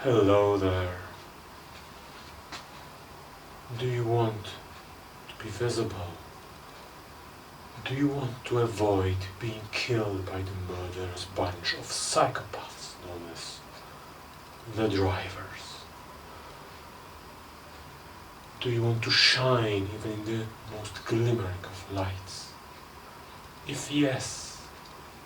Hello there. Do you want to be visible? Do you want to avoid being killed by the murderous bunch of psychopaths known as the drivers? Do you want to shine even in the most glimmering of lights? If yes,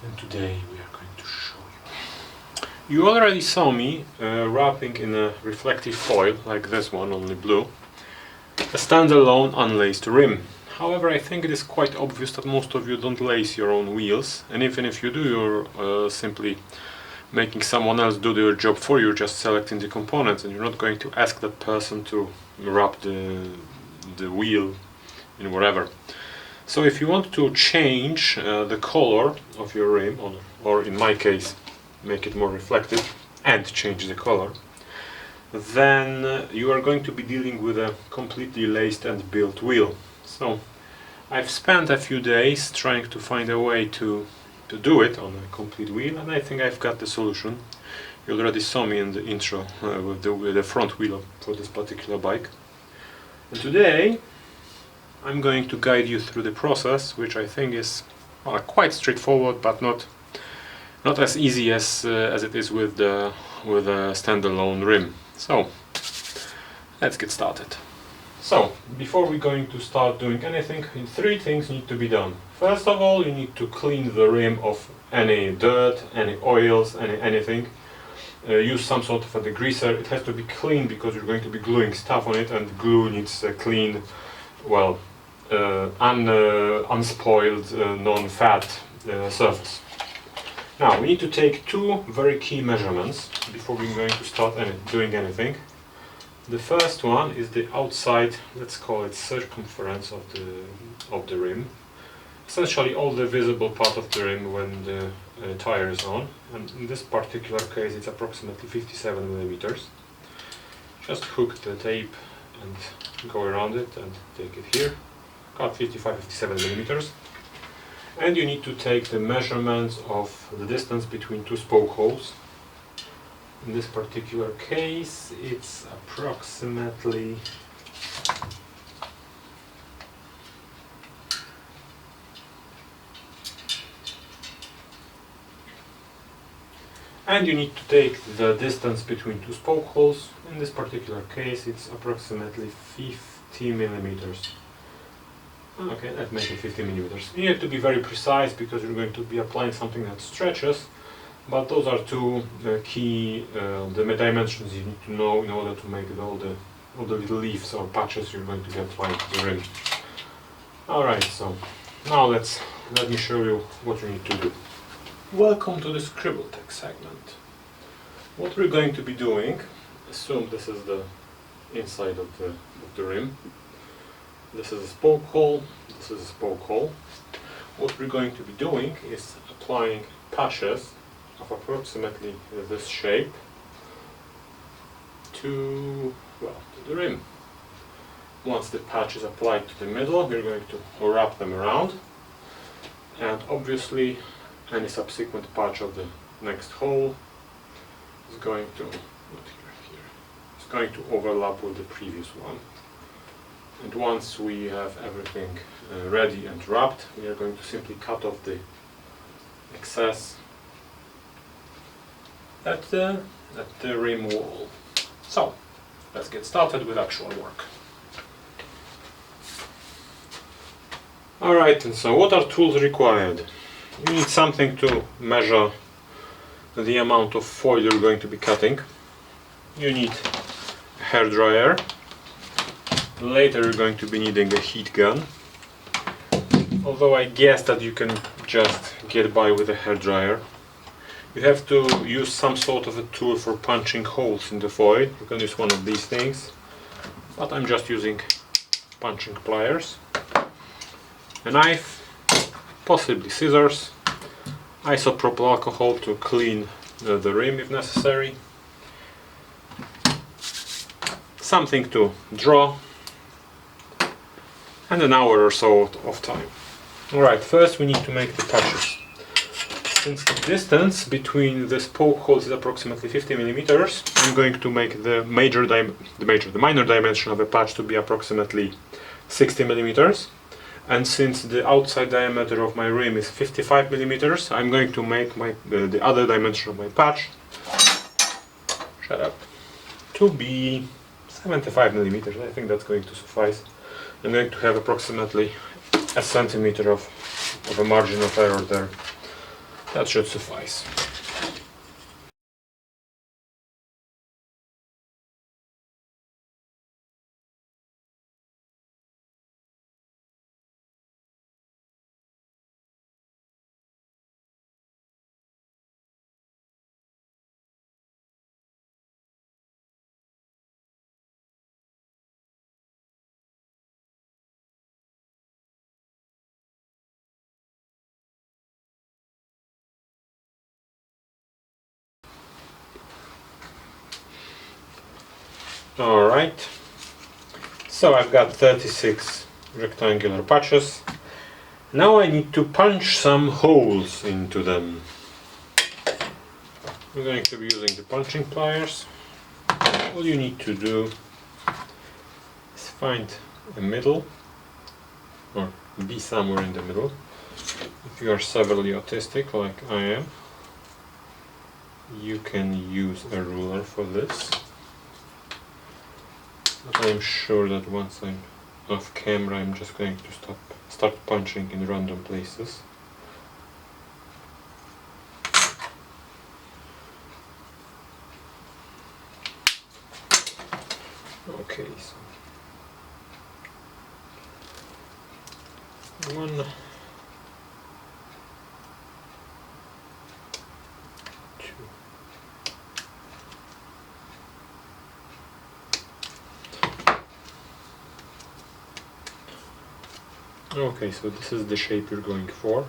then today we are going to show you. You already saw me wrapping in a reflective foil, like this one, only blue, a standalone unlaced rim. However, I think it is quite obvious that most of you don't lace your own wheels, and even if you do, you're simply making someone else do your job for you, just selecting the components, and you're not going to ask that person to wrap the wheel in whatever. So if you want to change the color of your rim, or in my case make it more reflective and change the color, then you are going to be dealing with a completely laced and built wheel. So I've spent a few days trying to find a way to do it on a complete wheel, and I think I've got the solution. You already saw me in the intro with the front wheel for this particular bike. And today I'm going to guide you through the process, which I think is quite straightforward, but not as easy as it is with a standalone rim. So let's get started. So before we're going to start doing anything, three things need to be done. First of all, you need to clean the rim of any dirt, any oils, anything. Use some sort of a degreaser. It has to be clean because you're going to be gluing stuff on it, and glue needs a clean, well, unspoiled, non-fat surface. Now we need to take two very key measurements before we're going to start doing anything. The first one is the outside, let's call it circumference of the rim. Essentially all the visible part of the rim when the tire is on, and in this particular case it's approximately 57 millimeters. Just hook the tape and go around it and take it here, about 55-57 millimeters. And you need to take the measurements of the distance between two spoke holes. In this particular case it's approximately and you need to take the distance between two spoke holes. In this particular case it's approximately 50 millimeters. Okay, let's make it 50 millimeters. You have to be very precise because you're going to be applying something that stretches, but those are two key the dimensions you need to know in order to make all the little leaves or patches you're going to be applying to the rim. Alright, so now let me show you what you need to do. Welcome to the Scribbletech segment. What we're going to be doing, assume this is the inside of the rim. This is a spoke hole, this is a spoke hole. What we're going to be doing is applying patches of approximately this shape to the rim. Once the patch is applied to the middle, we're going to wrap them around, and obviously any subsequent patch of the next hole is going to it's going to overlap with the previous one. And once we have everything ready and wrapped, we are going to simply cut off the excess at the rim wall. So let's get started with actual work. Alright, and so what are tools required? You need something to measure the amount of foil you're going to be cutting. You need a hairdryer. Later you're going to be needing a heat gun, although I guess that you can just get by with a hairdryer. You have to use some sort of a tool for punching holes in the foil. You can use one of these things, but I'm just using punching pliers. A knife, possibly scissors, isopropyl alcohol to clean the rim if necessary, something to draw, and an hour or so of time. Alright, first we need to make the patches. since the distance between the spoke holes is approximately 50 millimeters, I'm going to make the minor dimension of a patch to be approximately 60 millimeters. And since the outside diameter of my rim is 55 millimeters, I'm going to make the other dimension of my patch, to be 75 millimeters. I think that's going to suffice. I'm going to have approximately a centimeter of a margin of error there. That should suffice. Alright, so I've got 36 rectangular patches. Now I need to punch some holes into them. I'm going to be using the punching pliers. All you need to do is find a middle, or be somewhere in the middle. If you are severely autistic like I am, you can use a ruler for this. But I'm sure that once I'm off camera, I'm just going to start punching in random places. Okay, so 1, 2. Okay, so this is the shape you're going for.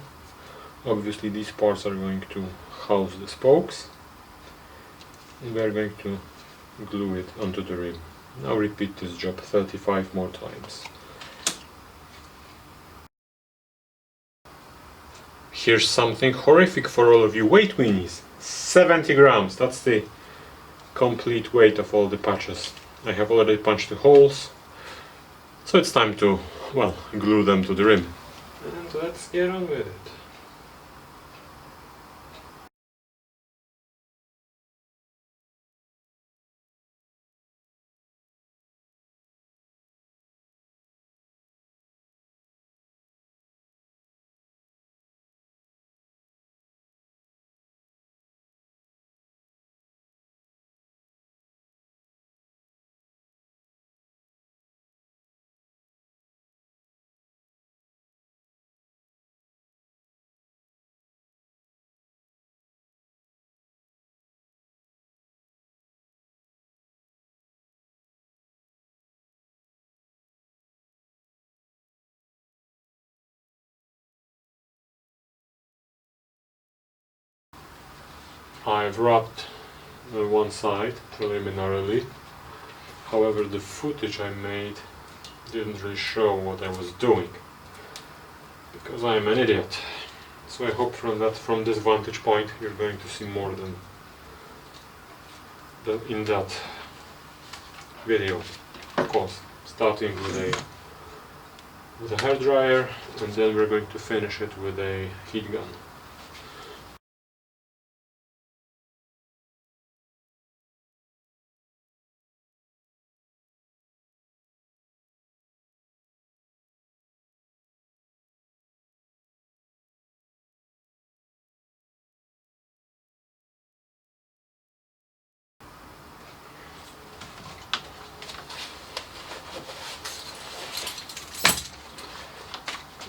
Obviously these parts are going to house the spokes, and we are going to glue it onto the rim. Now repeat this job 35 more times. Here's something horrific for all of you. Weight weenies. 70 grams. That's the complete weight of all the patches. I have already punched the holes, so it's time to, well, glue them to the rim. And let's get on with it. I've wrapped one side preliminarily. However, the footage I made didn't really show what I was doing, because I'm an idiot. So I hope from this vantage point you're going to see more than in that video. Of course, starting with a hairdryer, and then we're going to finish it with a heat gun.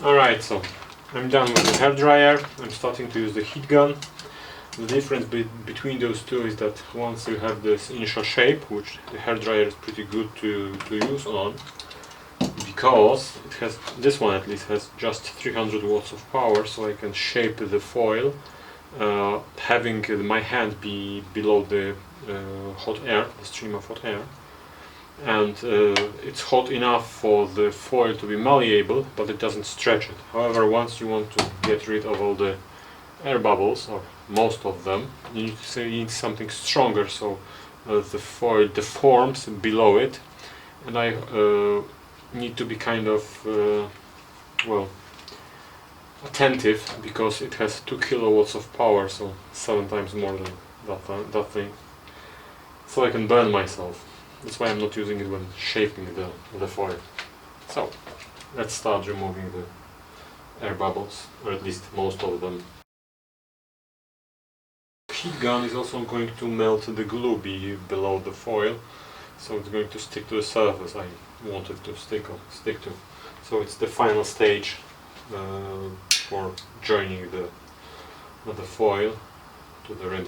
Alright, so I'm done with the hairdryer. I'm starting to use the heat gun. The difference between those two is that once you have this initial shape, which the hairdryer is pretty good to use on, because it has, this one at least has just 300 watts of power, so I can shape the foil, having my hand be below the hot air, the stream of hot air. And it's hot enough for the foil to be malleable, but it doesn't stretch it. However, once you want to get rid of all the air bubbles, or most of them. You need something stronger, so the foil deforms below it, and I need to be kind of well, attentive, because it has 2 kilowatts of power, so 7 times more than that thing. So I can burn myself. That's why I'm not using it when shaping the foil. So let's start removing the air bubbles, or at least most of them. Heat gun is also going to melt the glue below the foil, so it's going to stick to the surface I want it to stick to. So it's the final stage for joining the foil to the rim.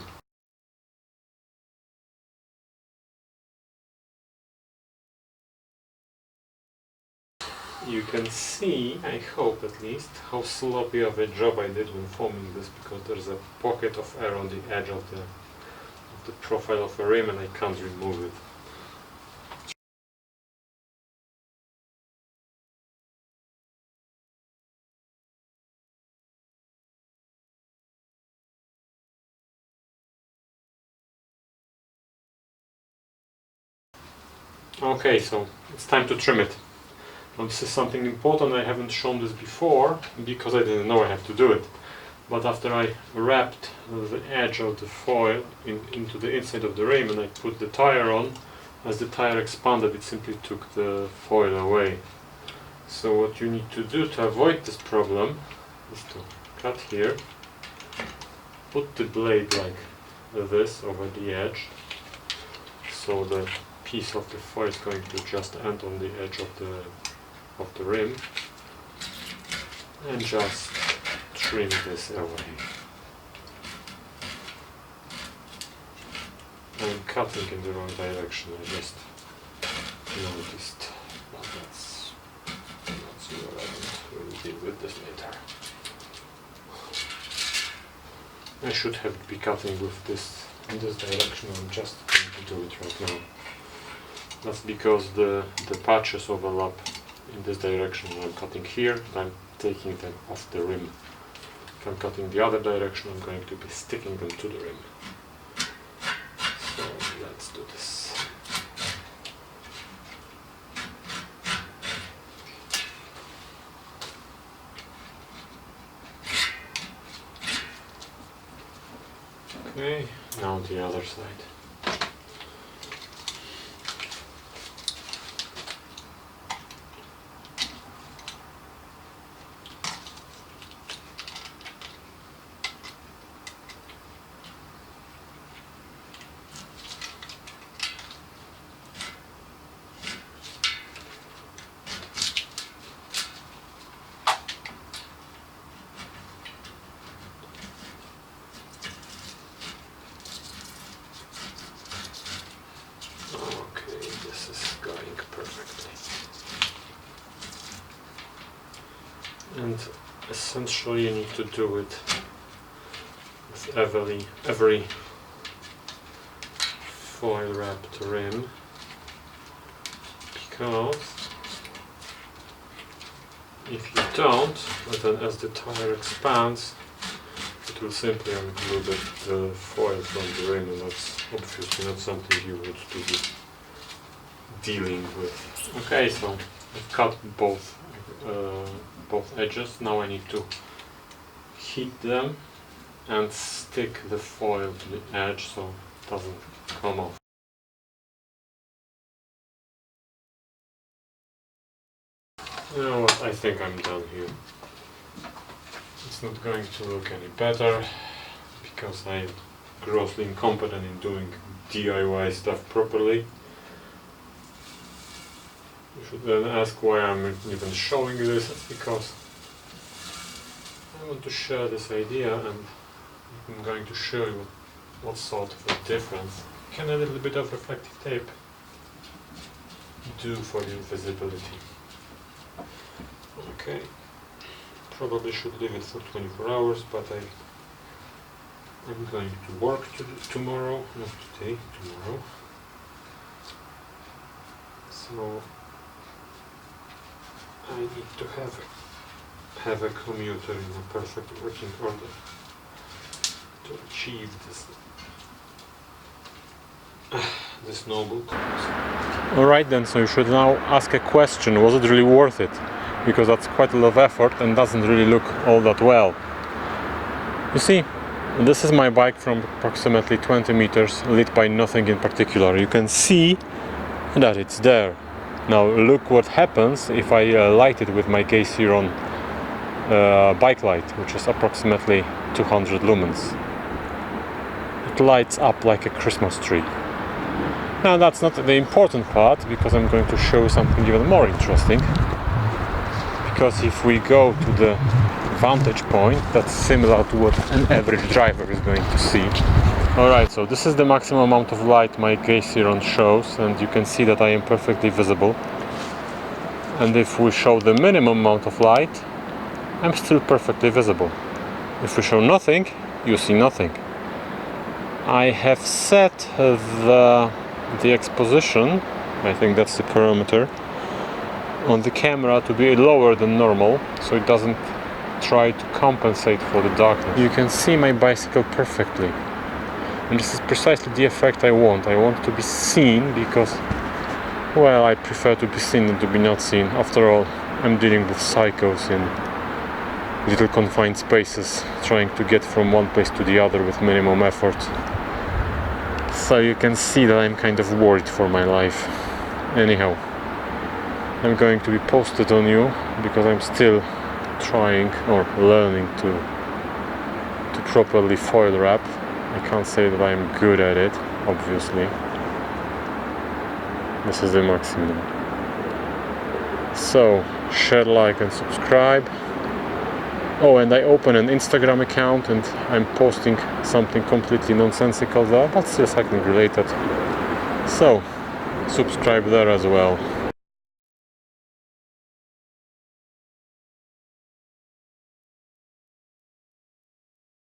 You can see, I hope at least, how sloppy of a job I did when forming this, because there's a pocket of air on the edge of the profile of a rim, and I can't remove it. Okay, so it's time to trim it. Now this is something important. I haven't shown this before because I didn't know I had to do it. But after I wrapped the edge of the foil into the inside of the rim and I put the tire on, as the tire expanded, it simply took the foil away. So what you need to do to avoid this problem is to cut here, put the blade like this over the edge, so the piece of the foil is going to just end on the edge of the rim, and just trim this away. I'm cutting in the wrong direction, I just noticed, but that's irrelevant. We'll deal with this later. I should have been cutting with this in this direction. I'm just going to do it right now. That's because the patches overlap in this direction. I'm cutting here and I'm taking them off the rim. If I'm cutting the other direction, I'm going to be sticking them to the rim. So let's do this. Okay, now the other side. And essentially you need to do it with every foil wrapped rim, because if you don't, then as the tire expands, it will simply remove the foil from the rim, and that's obviously not something you want to be dealing with. Okay, so I've cut both edges. Now I need to heat them and stick the foil to the edge so it doesn't come off. You know what, I think I'm done here. It's not going to look any better because I'm grossly incompetent in doing DIY stuff properly. You should then ask why I'm even showing this. It's because I want to share this idea, and I'm going to show you what sort of a difference can a little bit of reflective tape do for your visibility. Okay, probably should leave it for 24 hours, but I'm going to work tomorrow, not today, tomorrow. So I need to have a commuter in a perfect working order. to achieve this noble cause. Alright then, so you should now ask a question, was it really worth it? Because that's quite a lot of effort and doesn't really look all that well. You see, this is my bike from approximately 20 meters, lit by nothing in particular. You can see that it's there. Now look what happens if I light it with my Gazeron bike light, which is approximately 200 lumens. It lights up like a Christmas tree. Now that's not the important part, because I'm going to show you something even more interesting. Because if we go to the vantage point, that's similar to what an average driver is going to see. Alright, so this is the maximum amount of light my Gazeron shows, and you can see that I am perfectly visible. And if we show the minimum amount of light, I'm still perfectly visible. If we show nothing, you see nothing. I have set the exposition, I think that's the parameter, on the camera to be lower than normal, so it doesn't try to compensate for the darkness. You can see my bicycle perfectly, and this is precisely the effect I want. I want to be seen because, well, I prefer to be seen than to be not seen. After all, I'm dealing with psychos in little confined spaces, trying to get from one place to the other with minimum effort. So you can see that I'm kind of worried for my life. Anyhow, I'm going to be posted on you because I'm still trying or learning to properly foil wrap. I can't say that I'm good at it, obviously. This is the maximum. So, share, like and subscribe. Oh, and I open an Instagram account and I'm posting something completely nonsensical there, but still cycling related. So, subscribe there as well.